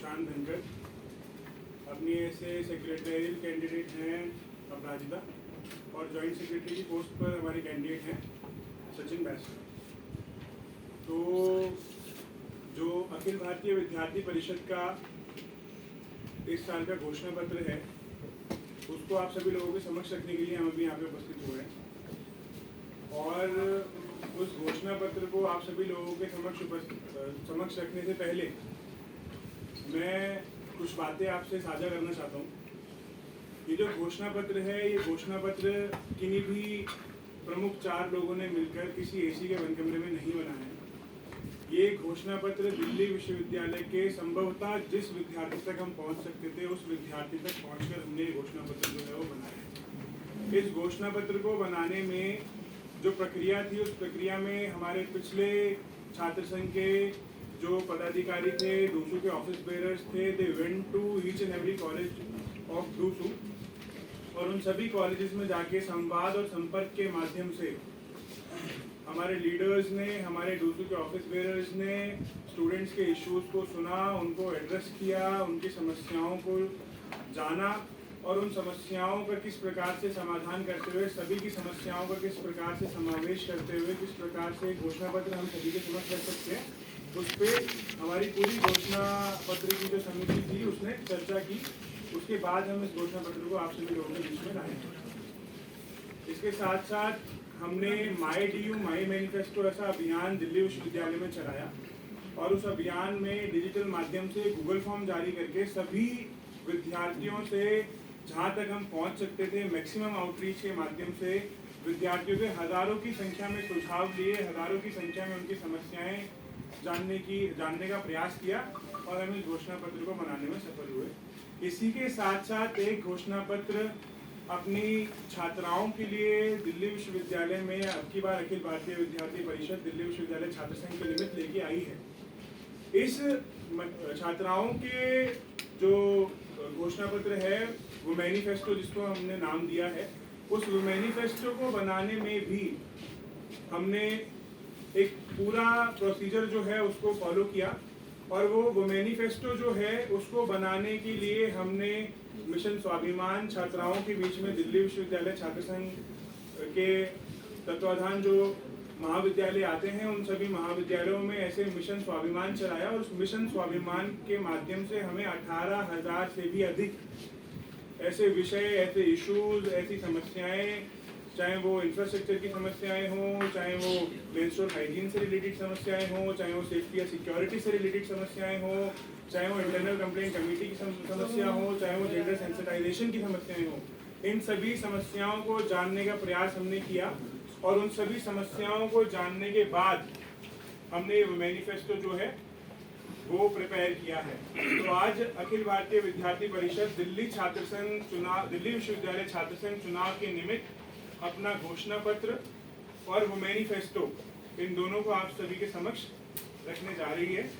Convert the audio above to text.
प्रशांत धनखड़। अपनी ऐसे secretarial candidate हैं अपराजिता और जॉइंट सेक्रेटरी की पोस्ट पर हमारे कैंडिडेट हैं सचिन बैसकर। तो जो अखिल भारतीय विद्यार्थी परिषद का इस साल का घोषणा पत्र है उसको आप सभी लोगों के समक्ष रखने के लिए हम अभी यहाँ पे उपस्थित हुए हैं और उस घोषणा पत्र को आप सभी लोगों के समक्ष रखने से पहले मैं कुछ बातें आपसे साझा करना चाहता हूँ। ये जो घोषणा पत्र है ये घोषणा पत्र किन्हीं भी प्रमुख 4 लोगों ने मिलकर किसी एसी के बंद कमरे में नहीं बनाया है। ये घोषणा पत्र दिल्ली विश्वविद्यालय के संभवतः जिस विद्यार्थी तक हम पहुंच सकते थे उस विद्यार्थी तक पहुंचकर हमने ये घोषणा पत्र जो है वो बनाया है। इस घोषणा पत्र को बनाने में जो प्रक्रिया थी उस प्रक्रिया में हमारे पिछले छात्र संघ के जो पदाधिकारी थे, डूसू के ऑफिस बेयरर्स थे, they went to each and every college of DUSU और उन सभी कॉलेजेस में जाके संवाद और संपर्क के माध्यम से हमारे लीडर्स ने, हमारे डूसू के ऑफिस बेयरर्स ने स्टूडेंट्स के इश्यूज को सुना, उनको एड्रेस किया, उनकी समस्याओं को जाना और उन समस्याओं का किस प्रकार से समाधान करते हुए, सभी की समस्याओं का किस प्रकार से समावेश करते हुए किस प्रकार से घोषणा पत्र हम सभी के समक्ष रख सकते हैं, उस पर हमारी पूरी घोषणा पत्र की जो समिति थी उसने चर्चा की। उसके बाद हम इस घोषणा पत्र को आप सभी लोगों के बीच में लाए। इसके साथ साथ हमने माई DU माई मैनिफेस्टो ऐसा अभियान दिल्ली विश्वविद्यालय में चलाया और उस अभियान में डिजिटल माध्यम से गूगल फॉर्म जारी करके सभी विद्यार्थियों से जहाँ तक हम पहुँच सकते थे मैक्सिमम आउटरीच के माध्यम से विद्यार्थियों के हज़ारों की संख्या में सुझाव लिए, हज़ारों की संख्या में उनकी समस्याएं जानने का प्रयास किया और हम इस घोषणा पत्र को बनाने में सफल हुए। इसी के साथ साथ एक घोषणा पत्र अपनी छात्राओं के लिए दिल्ली विश्वविद्यालय में अब की बार अखिल भारतीय विद्यार्थी परिषद दिल्ली विश्वविद्यालय छात्र संघ के निमित्त लेके आई है। इस छात्राओं के जो घोषणा पत्र है वो मैनिफेस्टो जिसको हमने नाम दिया है, उस मैनिफेस्टो को बनाने में भी हमने एक पूरा प्रोसीजर जो है उसको फॉलो किया और वो मैनिफेस्टो जो है उसको बनाने के लिए हमने मिशन स्वाभिमान छात्राओं के बीच में दिल्ली विश्वविद्यालय छात्र संघ के तत्वाधान जो महाविद्यालय आते हैं उन सभी महाविद्यालयों में ऐसे मिशन स्वाभिमान चलाया और उस मिशन स्वाभिमान के माध्यम से हमें 18,000 से भी अधिक ऐसे विषय, ऐसे इश्यूज, ऐसी समस्याएं, चाहे वो इंफ्रास्ट्रक्चर की समस्याएं हों, चाहे वो मेंस्ट्रुअल हाइजीन से रिलेटेड समस्याएं हों, चाहे वो सेफ्टी या सिक्योरिटी से रिलेटेड समस्याएं हों, चाहे वो इंटरनल कंप्लेंट कमेटी की समस्या हो, चाहे वो जेंडर सेंसिटाइजेशन की समस्याएं हो, इन सभी समस्याओं को जानने का प्रयास हमने किया और उन सभी समस्याओं को जानने के बाद हमने मैनिफेस्टो जो है वो प्रिपेयर किया है। तो आज अखिल भारतीय विद्यार्थी परिषद दिल्ली विश्वविद्यालय छात्र संघ चुनाव के निमित्त अपना घोषणा पत्र और वो मैनिफेस्टो इन दोनों को आप सभी के समक्ष रखने जा रही है।